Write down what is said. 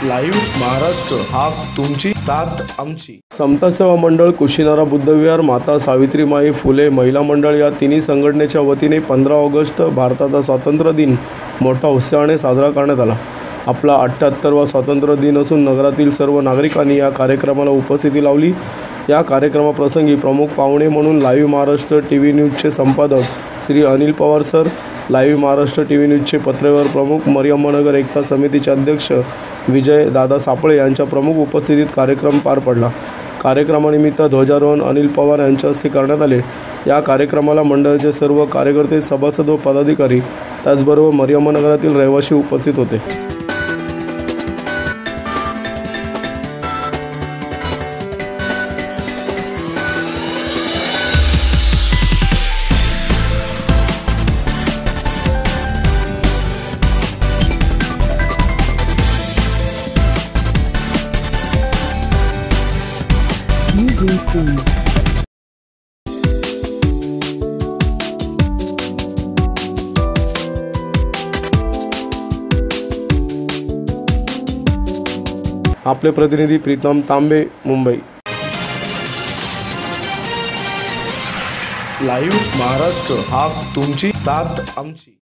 Live Maharashtra हा तुमची साथ आमची। समता सेवा मंडळ कुशीनारा बुद्धविहार माता सावित्रीमाई फुले महिला मंडळ या तिन्ही संघटनेच्या वतीने 15 ऑगस्ट भारताचा स्वातंत्र्य दिन मोठा उत्साहाने साजरा करण्यात आला। आपला 78वा स्वातंत्र्य दिन असून नगरातील सर्व नागरिकांनी या कार्यक्रमाला उपस्थिती लावली। या कार्यक्रमाप्रसंगी प्रमुख पाहुणे म्हणून लाईव्ह महाराष्ट्र टीव्ही न्यूजचे संपादक Shri Anil Pawar sir, live Maharashtra TV न्यूजचे पत्रव्यवहार प्रमुख मरियम्मानगर एकता समितीचे अध्यक्ष विजय दादा सापळे यांच्या प्रमुख उपस्थितीत कार्यक्रम पार पडला। कार्यक्रमानिमित्त ध्वजारोहण अनिल पवार यांच्या हस्ते करण्यात आले। या कार्यक्रमाला मंडळाचे सर्व कार्यकर्ते, सभासद व पदाधिकारी त्याचबरोबर मरियम्मानगरातील रहिवासी उपस्थित होते। Green screen. आपले प्रतिनिधी प्रीतम तांबे, मुंबई। लाईव्ह महाराष्ट्र हा तुमची साथ आमची।